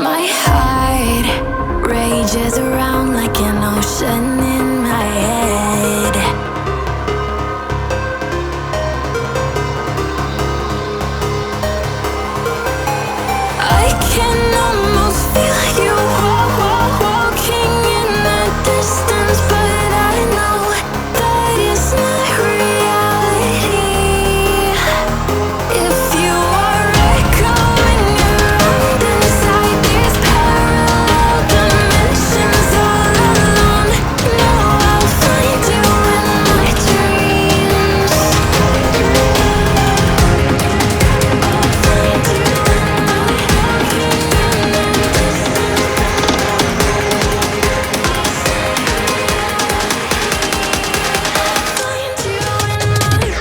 My heart rages around like an ocean in my head. I can almost feel you walking in the distance, but I know that it's not reality. If you are echoing around inside these parallel dimensions all alone, know I'll find you in my dreams. I'll find you in my walking in the distance. Find you in my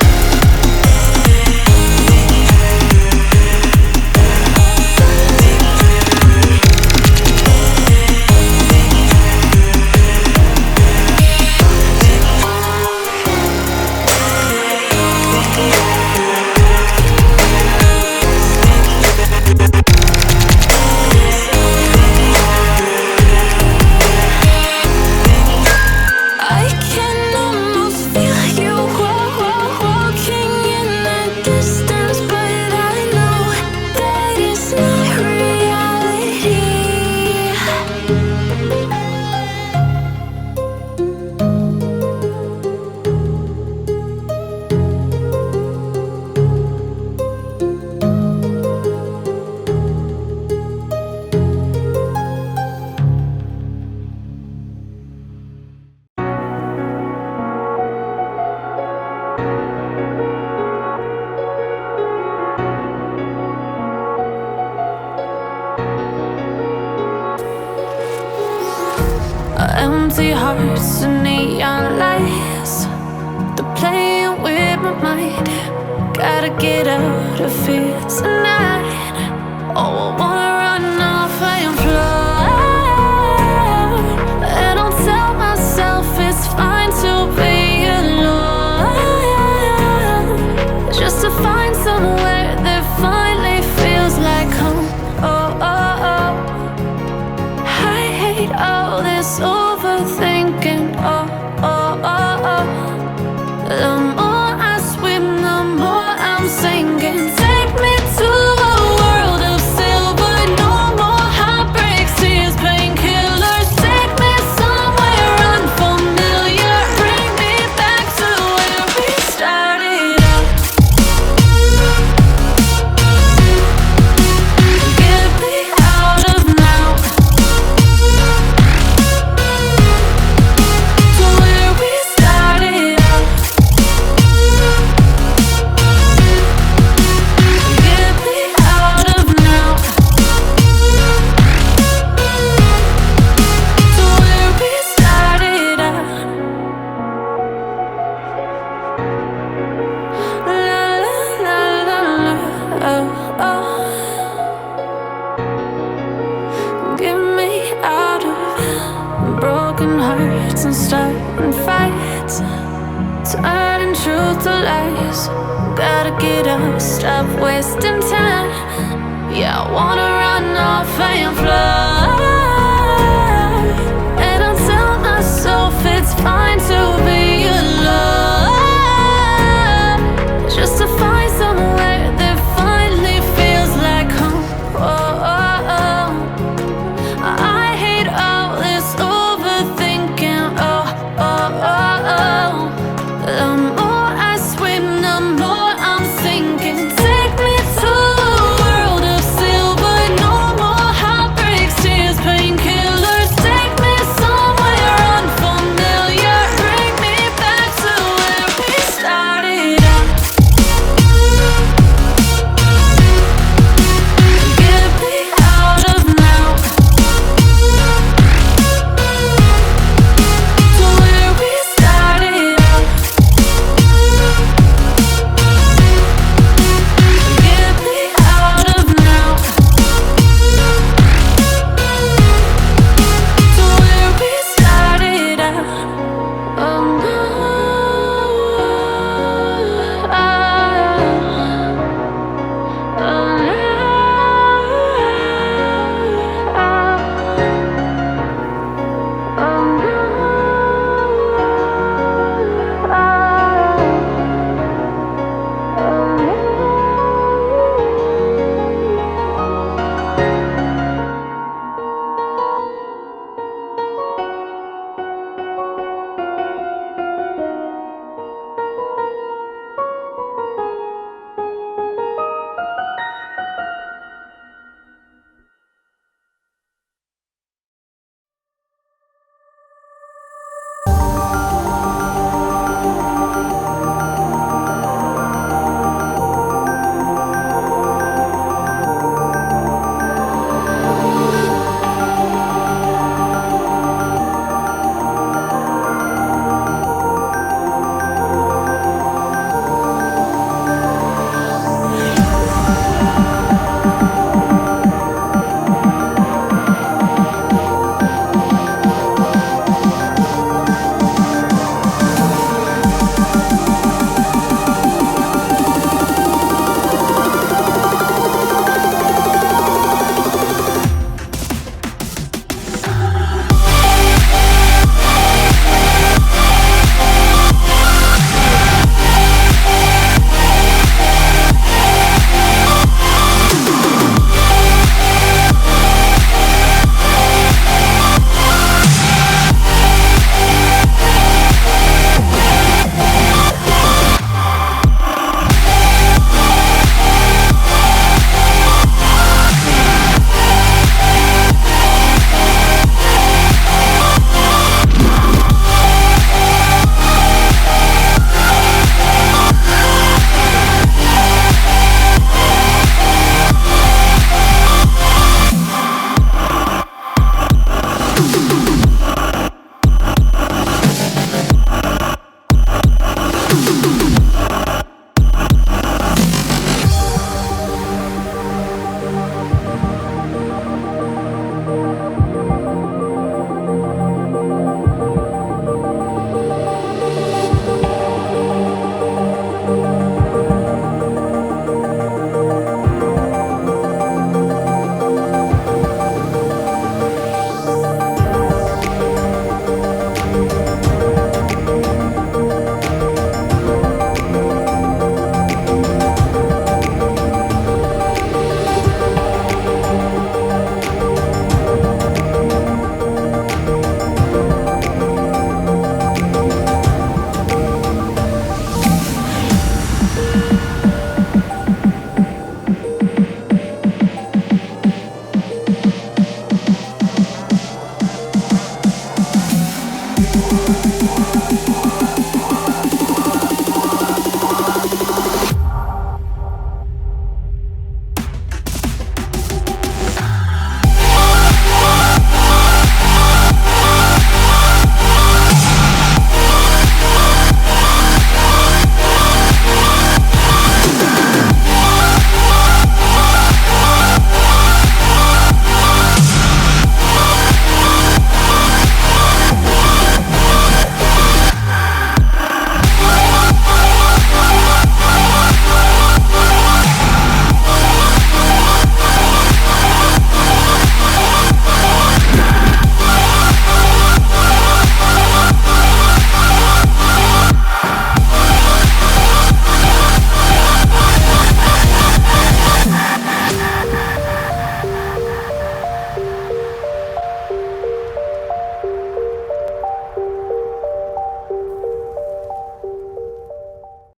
I can almost feel you walking in the distance, but I know that it's not reality. Empty hearts and neon lights, they're playing with my mind. Gotta get out of here tonight. Oh, I wanna run off and fly. And I'll tell myself it's fine to be alone, just to find somewhere that finally feels like home. Oh, oh, oh. I hate all this overthinking. Oh, oh, oh, oh. The more I swim, the more I'm sinking. Take me to a world of silver. No more heartbreaks, tears, painkillers. Take me somewhere unfamiliar. Bring me back to where we started out. Get me out of now. To where we started out. Get me out of now. To where we started out. La la la la la. Oh, oh. Get me out of broken hearts and starting fights, turning truth to lies. Gotta get up, stop wasting time. Yeah, I wanna run off and fly.